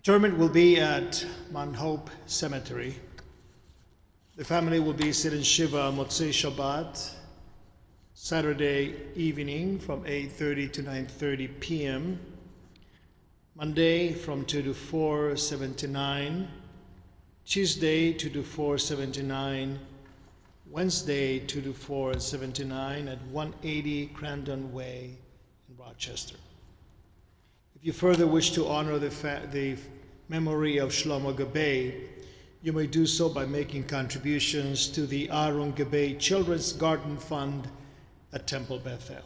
Interment will be at Mount Hope Cemetery. The family will be sitting Shiva Motzei Shabbat, Saturday evening from 8:30 to 9:30 p.m., Monday from 2 to 4:79, Tuesday 2 to 4:79, Wednesday 2 to 4:79 at 180 Crandon Way in Rochester. If you further wish to honor the memory of Shlomo Gabay, you may do so by making contributions to the Aaron Gabay Children's Garden Fund at Temple Bethel.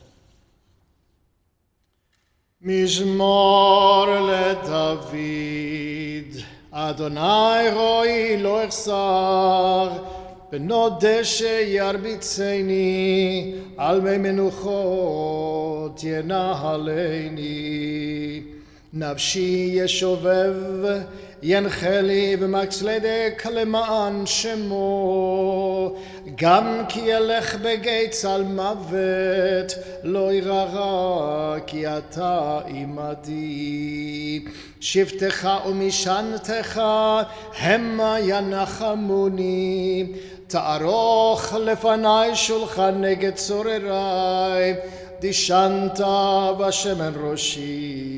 Mizmor leDavid, Adonai roi lo echsar, benodeh sheyarbitzeni, al mei menuchot yenahaleini. Nafshi yeshovev, ינחה ומקסלדק למען שמו, גם כי ילך בגיא צל מוות, לא ירא כי אתה עמדי. שבטך ומשענתך המה ינחמוני, תערוך לפני שולחן נגד צורריי, דשנת בשמן ראשי.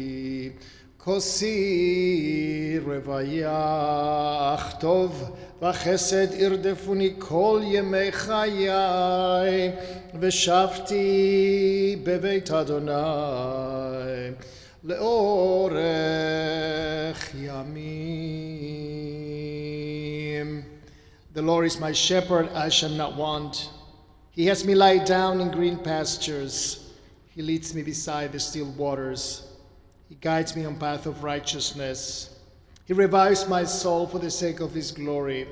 כוסי רוויה, אך טוב וחסד ירדפוני כל ימי חיי, ושבתי בבית אדוני לאורך ימים. The Lord is my shepherd, I shall not want. He has me lie down in green pastures. He leads me beside the still waters. He guides me on path of righteousness. He revives my soul for the sake of his glory.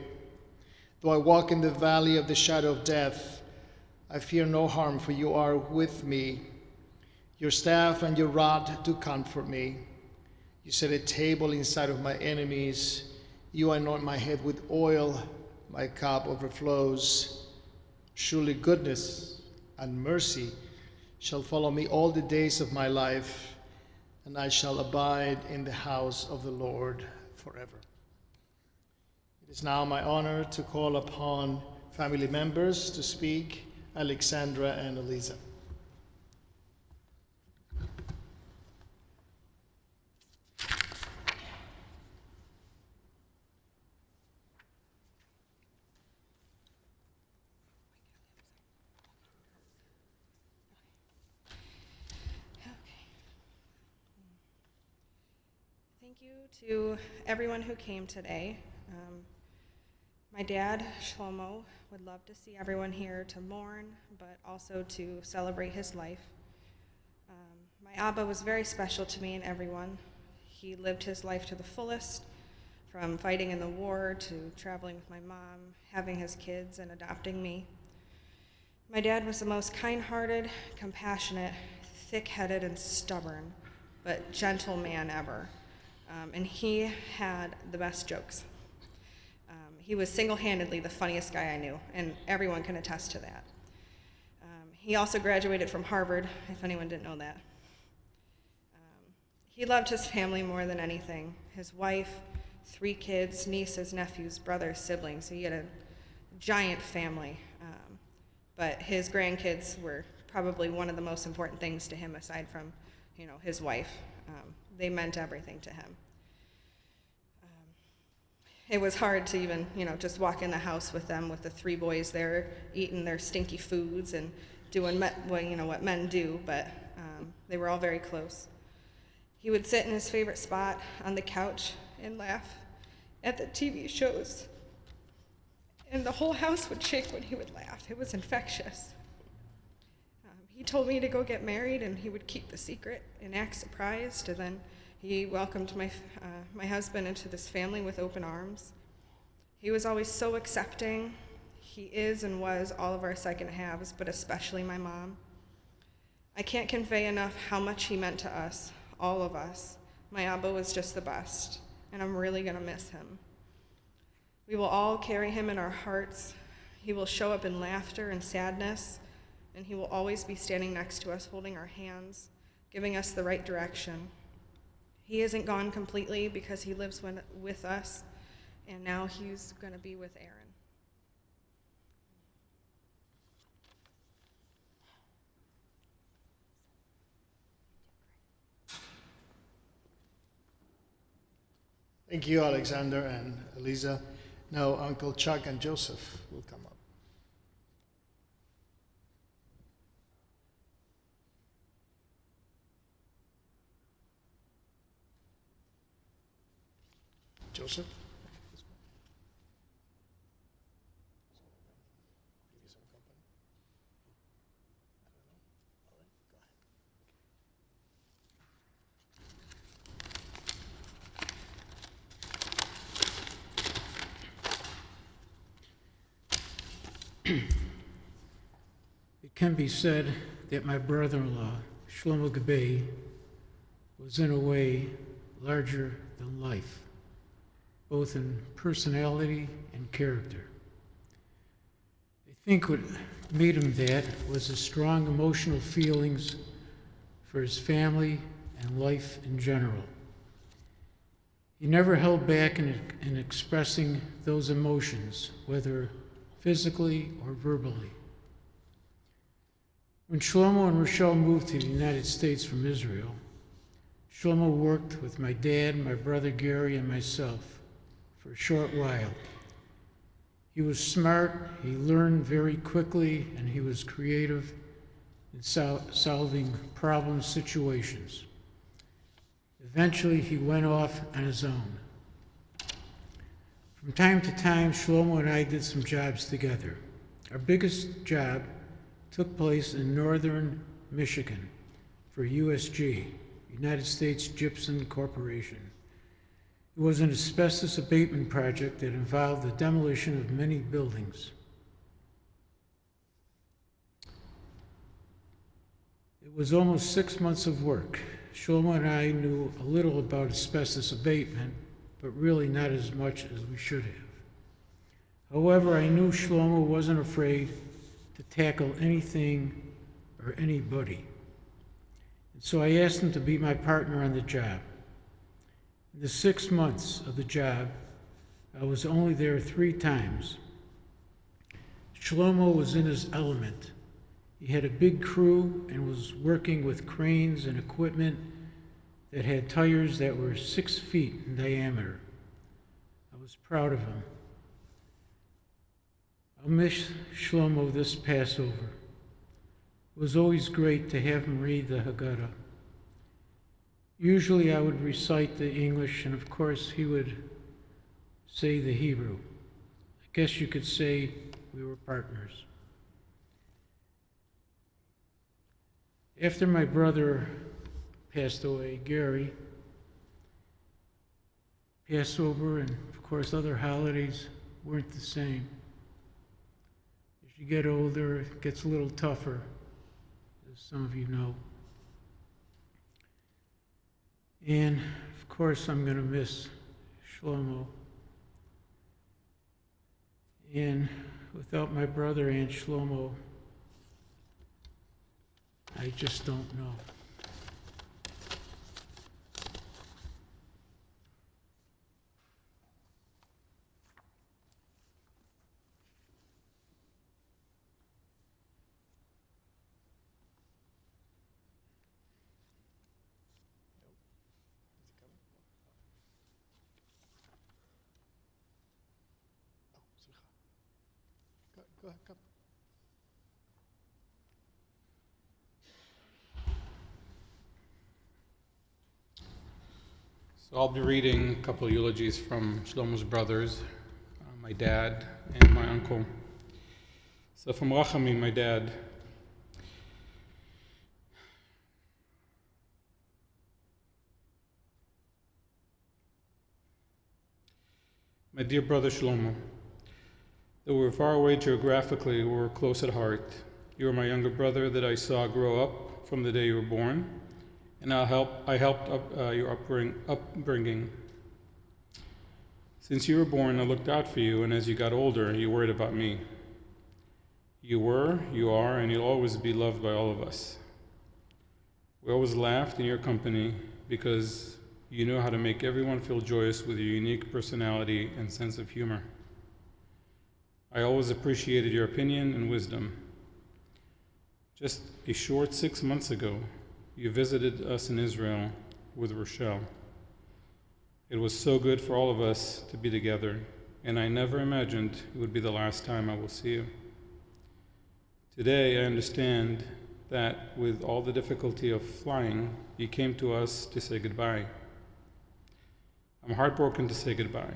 Though I walk in the valley of the shadow of death, I fear no harm, for you are with me. Your staff and your rod do comfort me. You set a table inside of my enemies. You anoint my head with oil. My cup overflows. Surely goodness and mercy shall follow me all the days of my life, and I shall abide in the house of the Lord forever. It is now my honor to call upon family members to speak, Alexandra and Eliza. Thank you to everyone who came today. My dad, Shlomo, would love to see everyone here to mourn, but also to celebrate his life. My Abba was very special to me and everyone. He lived his life to the fullest, from fighting in the war to traveling with my mom, having his kids, and adopting me. My dad was the most kind-hearted, compassionate, thick-headed, and stubborn, but gentle man ever. And he had the best jokes. He was single-handedly the funniest guy I knew, and everyone can attest to that. He also graduated from Harvard, if anyone didn't know that. He loved his family more than anything. His wife, 3 kids, nieces, nephews, brothers, siblings. He had a giant family. But his grandkids were probably one of the most important things to him, aside from, his wife. They meant everything to him. It was hard to even, just walk in the house with them, with the 3 boys there, eating their stinky foods and doing, what men do, but they were all very close. He would sit in his favorite spot on the couch and laugh at the TV shows, and the whole house would shake when he would laugh. It was infectious. He told me to go get married, and he would keep the secret and act surprised, and then he welcomed my husband into this family with open arms. He was always so accepting. He is and was all of our second halves, but especially my mom. I can't convey enough how much he meant to us, all of us. My Abba was just the best, and I'm really going to miss him. We will all carry him in our hearts. He will show up in laughter and sadness, and he will always be standing next to us, holding our hands, giving us the right direction. He isn't gone completely because he lives with us, and now he's going to be with Aaron. Thank you, Alexander and Eliza. Now, Uncle Chuck and Joseph will come up. Joseph? Give you some company? I don't know. All right, go ahead. It can be said that my brother-in-law, Shlomo Gabay, was in a way larger than life, both in personality and character. I think what made him that was his strong emotional feelings for his family and life in general. He never held back in expressing those emotions, whether physically or verbally. When Shlomo and Rochelle moved to the United States from Israel, Shlomo worked with my dad, my brother Gary, and myself for a short while. He was smart, he learned very quickly, and he was creative in solving problem situations. Eventually, he went off on his own. From time to time, Shlomo and I did some jobs together. Our biggest job took place in northern Michigan for USG, United States Gypsum Corporation. It was an asbestos abatement project that involved the demolition of many buildings. It was almost 6 months of work. Shlomo and I knew a little about asbestos abatement, but really not as much as we should have. However, I knew Shlomo wasn't afraid to tackle anything or anybody. And so I asked him to be my partner on the job. In the 6 months of the job, I was only there 3 times. Shlomo was in his element. He had a big crew and was working with cranes and equipment that had tires that were 6 feet in diameter. I was proud of him. I'll miss Shlomo this Passover. It was always great to have him read the Haggadah. Usually I would recite the English, and of course he would say the Hebrew. I guess you could say we were partners. After my brother passed away, Gary, Passover and of course other holidays weren't the same. As you get older, it gets a little tougher, as some of you know. And of course I'm going to miss Shlomo. And without my brother and Shlomo, I just don't know. Go ahead, come. So I'll be reading a couple of eulogies from Shlomo's brothers, my dad and my uncle. So from Rachamim, my dad. My dear brother Shlomo, though we're far away geographically, we're close at heart. You are my younger brother that I saw grow up from the day you were born, and I helped your upbringing. Since you were born, I looked out for you, and as you got older, you worried about me. You were, you are, and you'll always be loved by all of us. We always laughed in your company because You know how to make everyone feel joyous with your unique personality and sense of humor. I always appreciated your opinion and wisdom. Just a short 6 months ago, you visited us in Israel with Rochelle. It was so good for all of us to be together, and I never imagined it would be the last time I will see you. Today, I understand that with all the difficulty of flying, you came to us to say goodbye. I'm heartbroken to say goodbye.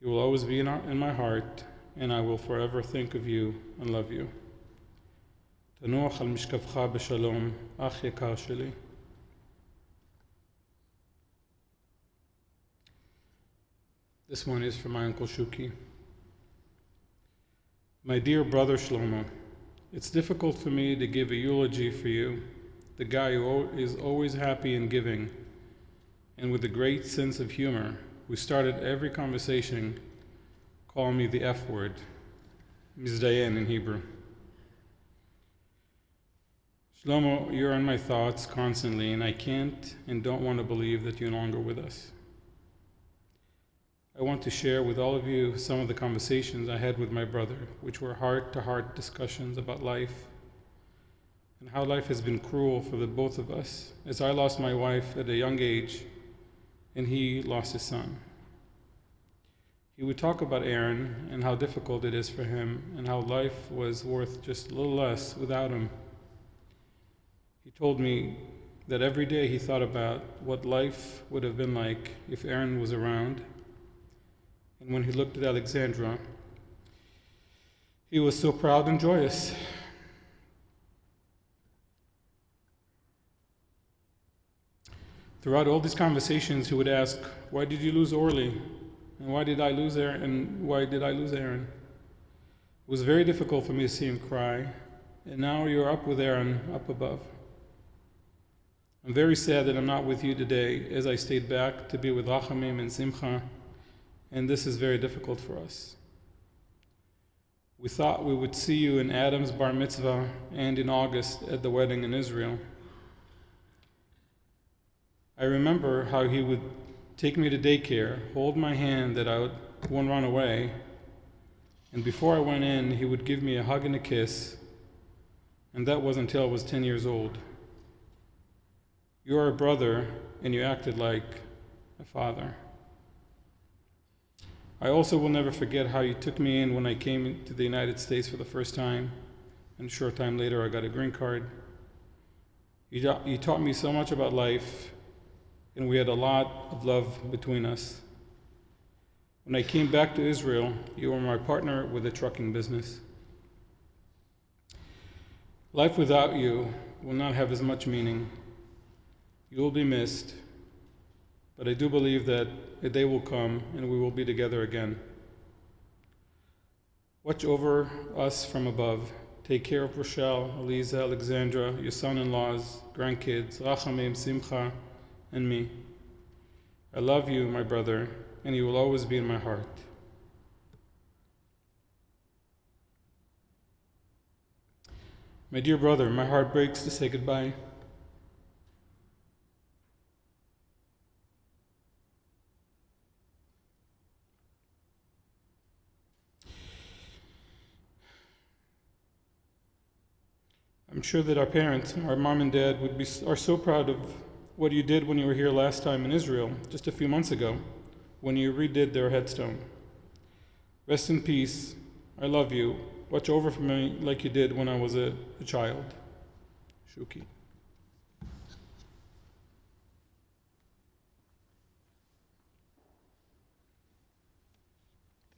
You will always be in my heart, and I will forever think of you and love you. תנוח על משכבך בשלום, אח יקר שלי. This one is from my Uncle Shuki. My dear brother Shlomo, it's difficult for me to give a eulogy for you, the guy who is always happy and giving, and with a great sense of humor, who started every conversation calling me the F word, mizdayen in Hebrew. Shlomo, you're in my thoughts constantly, and I can't and don't want to believe that you're no longer with us. I want to share with all of you some of the conversations I had with my brother, which were heart-to-heart discussions about life and how life has been cruel for the both of us, as I lost my wife at a young age and he lost his son. He would talk about Aaron and how difficult it is for him and how life was worth just a little less without him. He told me that every day he thought about what life would have been like if Aaron was around. And when he looked at Alexandra, he was so proud and joyous. Throughout all these conversations, he would ask, "Why did you lose Orly? And why did I lose Aaron? And why did I lose Aaron?" It was very difficult for me to see him cry. And now you're up with Aaron, up above. I'm very sad that I'm not with you today, as I stayed back to be with Rachamim and Simcha, and this is very difficult for us. We thought we would see you in Adam's bar mitzvah and in August at the wedding in Israel. I remember how he would take me to daycare, hold my hand that I wouldn't run away, and before I went in, he would give me a hug and a kiss, and that was until I was 10 years old. You are a brother, and you acted like a father. I also will never forget how you took me in when I came to the United States for the first time, and a short time later I got a green card. You taught me so much about life, and we had a lot of love between us. When I came back to Israel, you were my partner with the trucking business. Life without you will not have as much meaning. You will be missed, but I do believe that a day will come and we will be together again. Watch over us from above. Take care of Rochelle, Eliza, Alexandra, your son-in-laws, grandkids, Rachamim, Simcha, and me. I love you, my brother, and you will always be in my heart. My dear brother, my heart breaks to say goodbye. I'm sure that our parents, our mom and dad, are so proud of what you did when you were here last time in Israel, just a few months ago, when you redid their headstone. Rest in peace. I love you. Watch over for me like you did when I was a child. Shuki.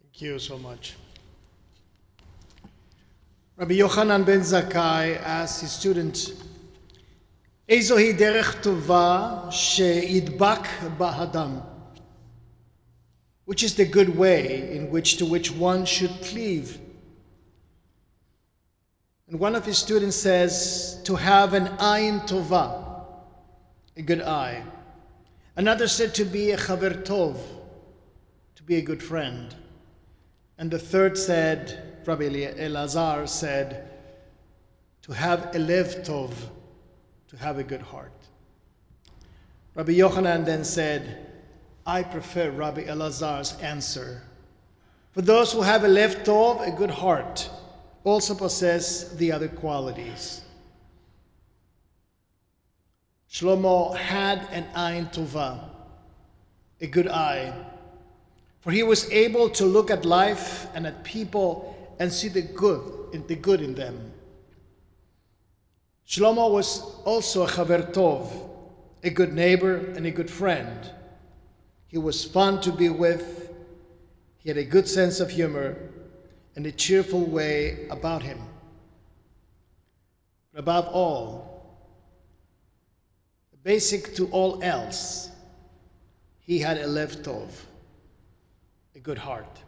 Thank you so much. Rabbi Yochanan ben Zakkai asked his student, "Ezohi derech tova she'idbak ba'adam?" Which is the good way in which one should cleave? And one of his students says, to have an ayin tova, a good eye. Another said to be a chaver tov, to be a good friend. And the third said, Rabbi Elazar said, to have a lev tov, to have a good heart. Rabbi Yochanan then said, I prefer Rabbi Elazar's answer. For those who have a lev tov, a good heart, also possess the other qualities. Shlomo had an ayin tova, a good eye, for he was able to look at life and at people and see the good in them. Shlomo was also a chaver tov, a good neighbor and a good friend. He was fun to be with. He had a good sense of humor and a cheerful way about him. But above all, basic to all else, he had a lev tov, a good heart.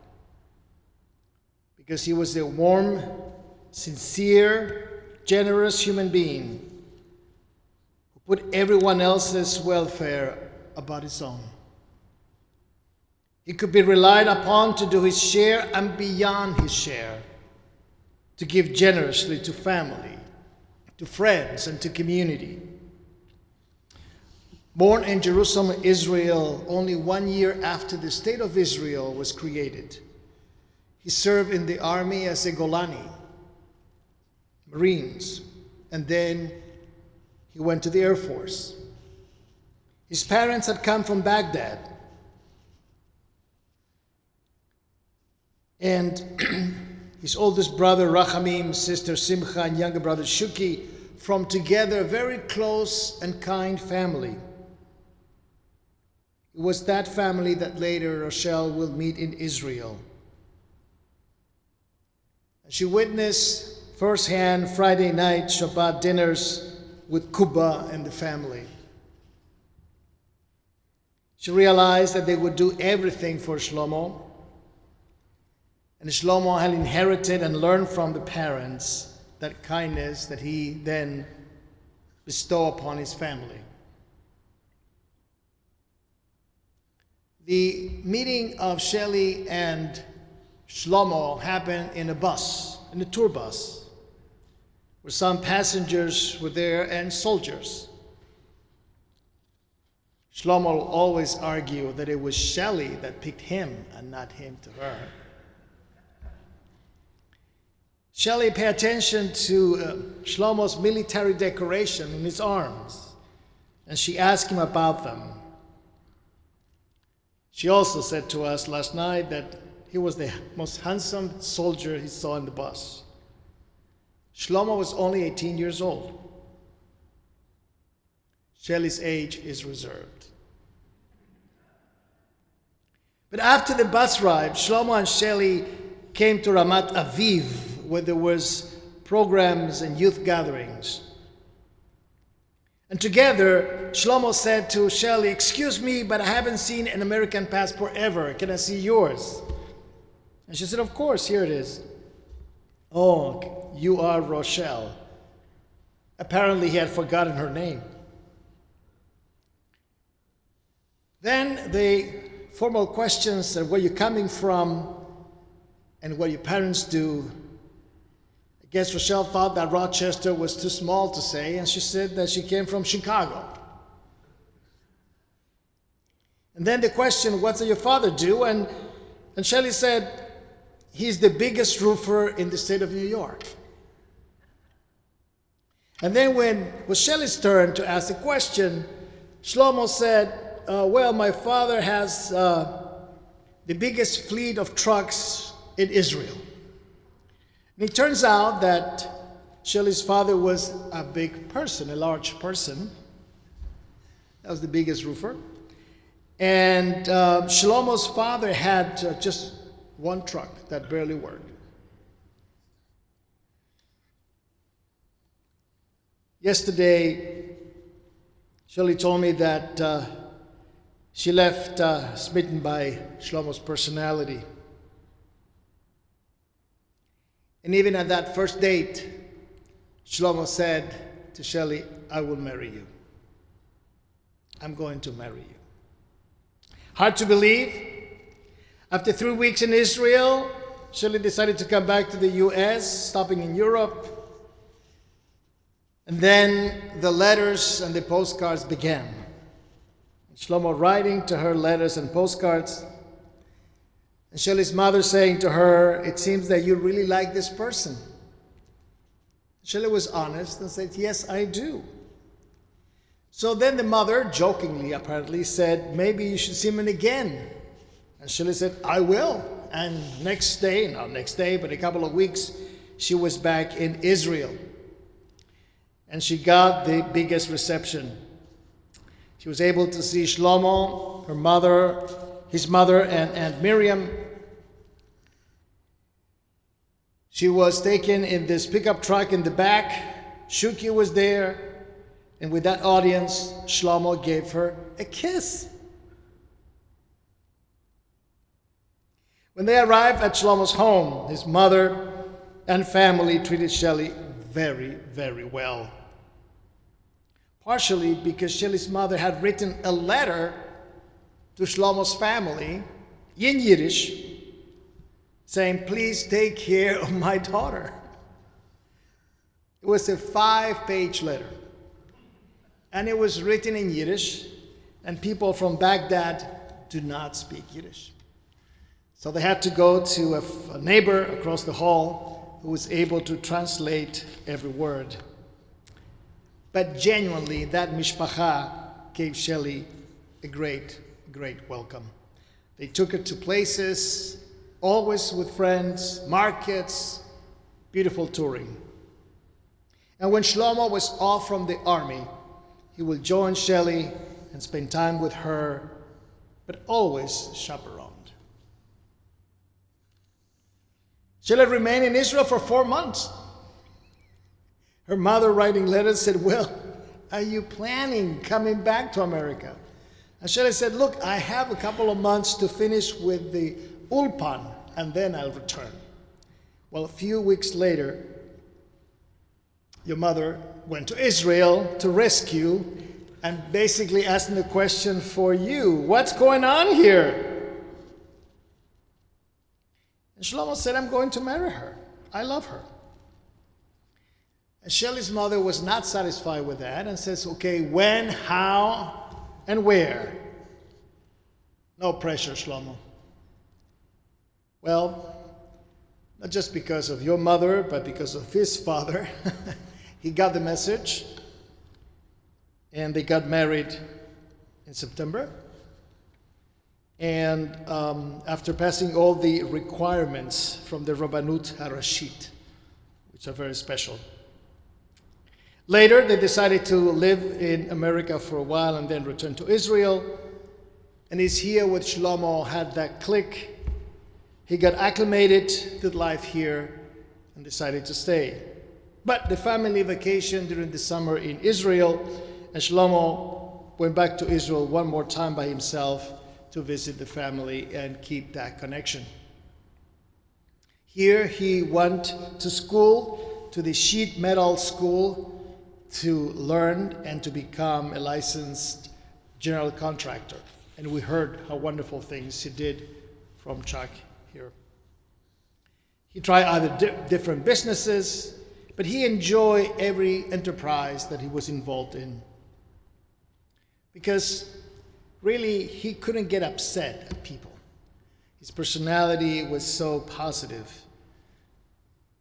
Because he was a warm, sincere, generous human being who put everyone else's welfare above his own. He could be relied upon to do his share and beyond his share, to give generously to family, to friends, and to community. Born in Jerusalem, Israel, only 1 year after the State of Israel was created, he served in the army as a Golani, Marines, and then he went to the Air Force. His parents had come from Baghdad, and his oldest brother Rachamim, sister Simcha, and younger brother Shuki from together a very close and kind family. It was that family that later Rochelle will meet in Israel. She witnessed firsthand Friday night Shabbat dinners with Kuba and the family. She realized that they would do everything for Shlomo, and Shlomo had inherited and learned from the parents that kindness that he then bestowed upon his family. The meeting of Shelley and Shlomo happened in a bus, in a tour bus, where some passengers were there and soldiers. Shlomo will always argue that it was Shelley that picked him and not him to her. Shelley paid attention to Shlomo's military decoration in his arms, and she asked him about them. She also said to us last night that he was the most handsome soldier he saw in the bus. Shlomo was only 18 years old. Shelley's age is reserved. But after the bus ride, Shlomo and Shelley came to Ramat Aviv, where there was programs and youth gatherings. And together, Shlomo said to Shelley, "Excuse me, but I haven't seen an American passport ever. Can I see yours?" And she said, "Of course, here it is." "Oh, you are Rochelle." Apparently, he had forgotten her name. Then the formal questions of where you're coming from and what your parents do. I guess Rochelle thought that Rochester was too small to say, and she said that she came from Chicago. And then the question, what does your father do? And Shelley said, he's the biggest roofer in the state of New York. And then when it was Shelley's turn to ask the question, Shlomo said, well, my father has the biggest fleet of trucks in Israel. And it turns out that Shelley's father was a big person, a large person. That was the biggest roofer. And Shlomo's father had just one truck that barely worked. Yesterday, Shelley told me that she left smitten by Shlomo's personality. And even at that first date, Shlomo said to Shelley, "I will marry you. I'm going to marry you." Hard to believe. After 3 weeks in Israel, Shelley decided to come back to the U.S., stopping in Europe. And then the letters and the postcards began. Shlomo writing to her letters and postcards. And Shelley's mother saying to her, "It seems that you really like this person." Shelley was honest and said, "Yes, I do." So then the mother, jokingly apparently, said, "Maybe you should see him again." And Shelley said, "I will." And next day, not next day, but a couple of weeks, she was back in Israel. And she got the biggest reception. She was able to see Shlomo, her mother, his mother, and Miriam. She was taken in this pickup truck in the back. Shuki was there. And with that audience, Shlomo gave her a kiss. When they arrived at Shlomo's home, his mother and family treated Shelley very, very well. Partially because Shelley's mother had written a letter to Shlomo's family in Yiddish saying, "Please take care of my daughter." It was a 5-page letter. And it was written in Yiddish, and people from Baghdad do not speak Yiddish. So they had to go to a neighbor across the hall who was able to translate every word. But genuinely, that mishpacha gave Shelley a great, great welcome. They took her to places, always with friends, markets, beautiful touring. And when Shlomo was off from the army, he will join Shelley and spend time with her, but always chaperoned. Shelley remained in Israel for 4 months. Her mother, writing letters, said, "Well, are you planning coming back to America?" And Shelley said, "Look, I have a couple of months to finish with the Ulpan, and then I'll return." Well, a few weeks later, your mother went to Israel to rescue and basically asking the question for you, "What's going on here?" And Shlomo said, "I'm going to marry her. I love her." And Shelley's mother was not satisfied with that and says, "Okay, when, how, and where?" "No pressure, Shlomo." Well, not just because of your mother, but because of his father, he got the message, and they got married in September. And after passing all the requirements from the Rabbanut Harashit, which are very special. Later, they decided to live in America for a while and then return to Israel. And it's here with Shlomo had that click. He got acclimated to life here and decided to stay. But the family vacation during the summer in Israel, and Shlomo went back to Israel one more time by himself to visit the family and keep that connection. Here he went to school, to the sheet metal school, to learn and to become a licensed general contractor. And we heard how wonderful things he did from Chuck here. He tried other different businesses, but he enjoyed every enterprise that he was involved in. Because really, he couldn't get upset at people. His personality was so positive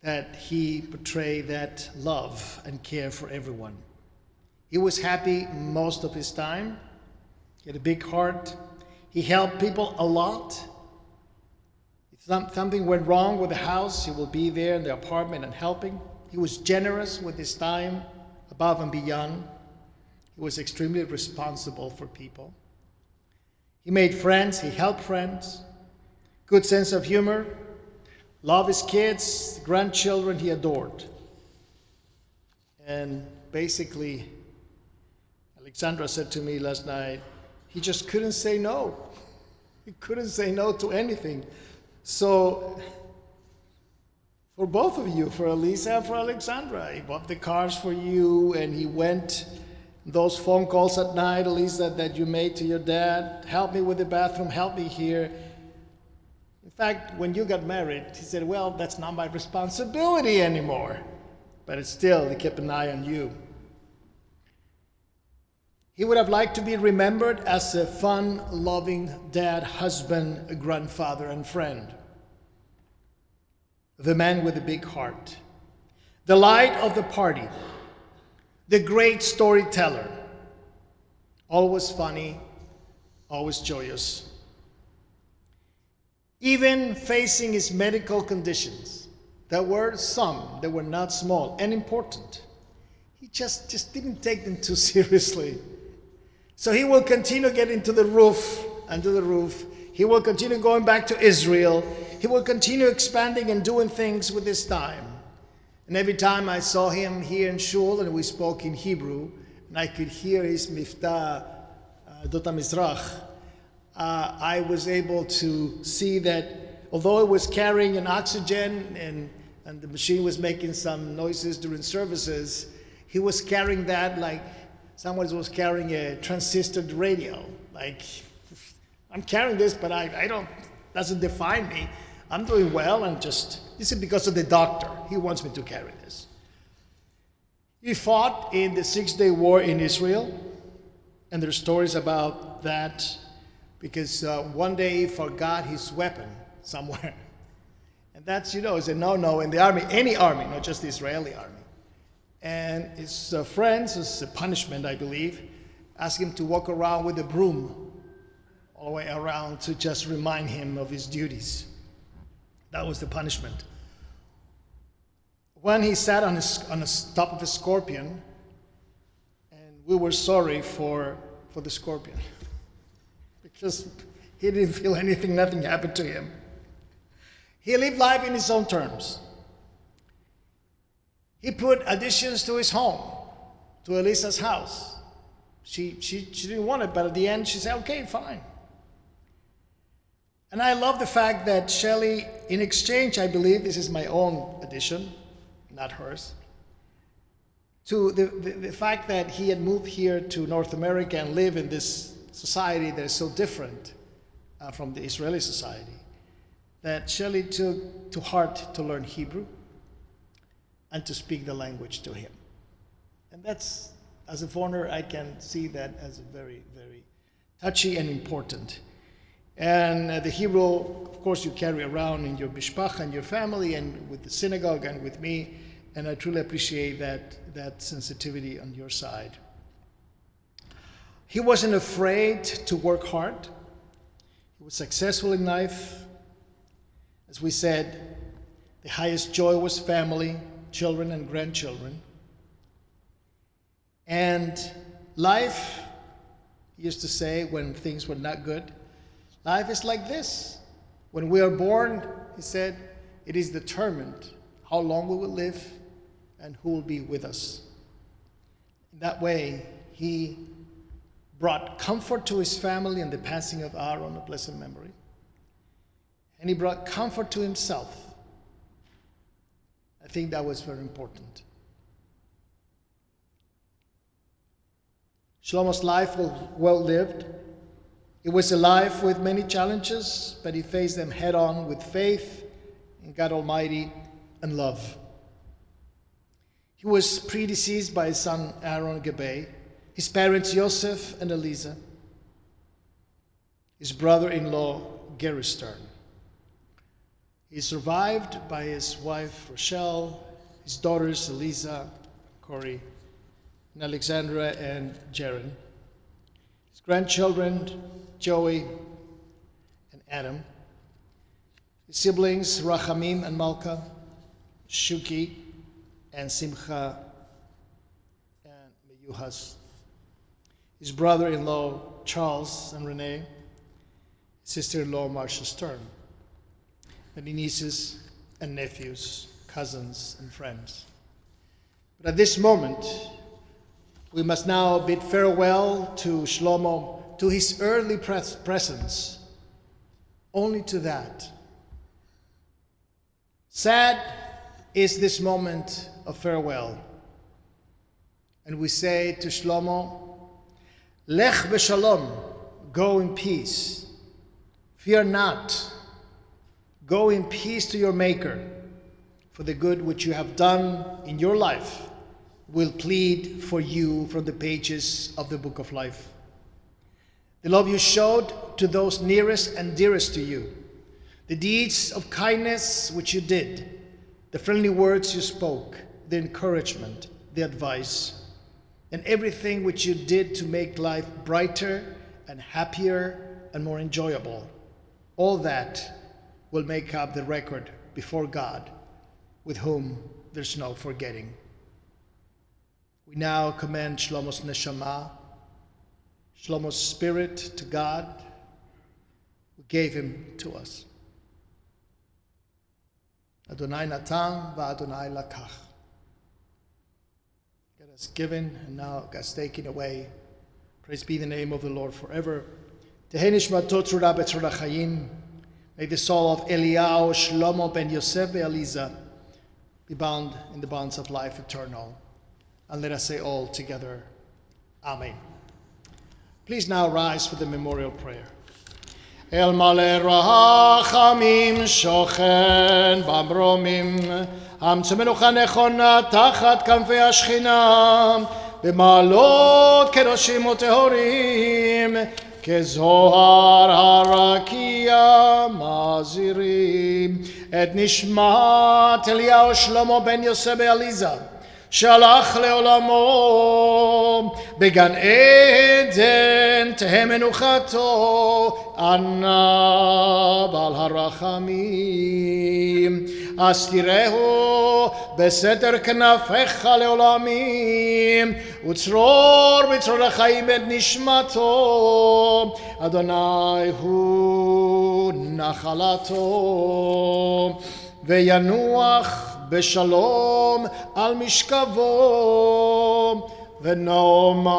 that he portrayed that love and care for everyone. He was happy most of his time. He had a big heart. He helped people a lot. If something went wrong with the house, he will be there in the apartment and helping. He was generous with his time, above and beyond. He was extremely responsible for people. He made friends, he helped friends, good sense of humor, loved his kids, grandchildren he adored. And basically, Alexandra said to me last night, he just couldn't say no. He couldn't say no to anything. So, for both of you, for Elisa and for Alexandra, he bought the cars for you, and he went those phone calls at night, Elisa, that you made to your dad, help me with the bathroom, help me here. In fact, when you got married, he said, well, that's not my responsibility anymore. But it's still, he kept an eye on you. He would have liked to be remembered as a fun, loving dad, husband, a grandfather, and friend. The man with the big heart, the light of the party, the great storyteller, always funny, always joyous. Even facing his medical conditions, there were some that were not small and important. He just didn't take them too seriously. So he will continue getting to the roof, under the roof. He will continue going back to Israel. He will continue expanding and doing things with his time. And every time I saw him here in Shul and we spoke in Hebrew, and I could hear his miftah, Dota Mizrach, I was able to see that although it was carrying an oxygen and the machine was making some noises during services, he was carrying that like someone was carrying a transistor radio. Like, I'm carrying this, but I don't, doesn't define me. I'm doing well and this is because of the doctor. He wants me to carry this. He fought in the 6-day war in Israel, and there's stories about that because one day he forgot his weapon somewhere. And that's, is a no-no in the army, any army, not just the Israeli army. And his friends, as a punishment, I believe, asked him to walk around with a broom all the way around to just remind him of his duties. That was the punishment. When he sat on the top of a scorpion, and we were sorry for the scorpion because he didn't feel anything, nothing happened to him. He lived life in his own terms. He put additions to his home, to Elisa's house. She didn't want it, but at the end she said, okay, fine. And I love the fact that Shelley, in exchange, I believe, this is my own addition, not hers, to the fact that he had moved here to North America and live in this society that is so different from the Israeli society, that Shelley took to heart to learn Hebrew and to speak the language to him. And that's, as a foreigner, I can see that as a very, very touchy and important. And the Hebrew, of course, you carry around in your mishpacha and your family and with the synagogue and with me, and I truly appreciate that sensitivity on your side. He wasn't afraid to work hard. He was successful in life. As we said, the highest joy was family, children and grandchildren. And life, he used to say when things were not good, life is like this. When we are born, he said, it is determined how long we will live and who will be with us. In that way, he brought comfort to his family in the passing of Aaron, a blessed memory. And he brought comfort to himself. I think that was very important. Shlomo's life was well lived. It was a life with many challenges, but he faced them head on with faith in God Almighty and love. He was predeceased by his son Aaron Gabay, his parents Yosef and Eliza, his brother-in-law Gary Stern. He is survived by his wife Rochelle, his daughters Eliza, Corey, and Alexandra and Jaron, his grandchildren Joey and Adam, his siblings Rachamim and Malka, Shuki and Simcha and Meyuhas, his brother-in-law Charles and Renee, his sister-in-law Marcia Stern, many nieces and nephews, cousins and friends. But at this moment, we must now bid farewell to Shlomo, to his early presence, only to that. Sad is this moment of farewell. And we say to Shlomo, Lech b'shalom, go in peace. Fear not. Go in peace to your Maker for the good which you have done in your life will plead for you from the pages of the book of life. The love you showed to those nearest and dearest to you, the deeds of kindness which you did, the friendly words you spoke, the encouragement, the advice, and everything which you did to make life brighter and happier and more enjoyable. All that will make up the record before God, with whom there's no forgetting. We now commend Shlomo's neshama, Shlomo's spirit, to God, who gave him to us. Adonai natan va'Adonai lakach. God has given, and now God's taken away. Praise be the name of the Lord forever. Tehei nishmato tzura b'tzura chayim. May the soul of Eliyahu, Shlomo ben Yosef be'Eliza be bound in the bonds of life eternal. And let us say all together, Amen. Please now rise for the memorial prayer. El male rachamim shochen bamromim aמצו מנוחה נכונה תחת כנפי השכינה במעלות קדושים וטהורים כזוהר הרקיע מזהירים את נשמת אליהו שלמה בן יוסף באליזה שהלך לעולמו בגן עדן תהא מנוחתו ענה בעל הרחמים אסתירהו בסתר כנפיך לעולמים וצרור בצרור החיים את נשמתו אדוני הוא נחלתו וינוח בשלום על משכבו ונאמר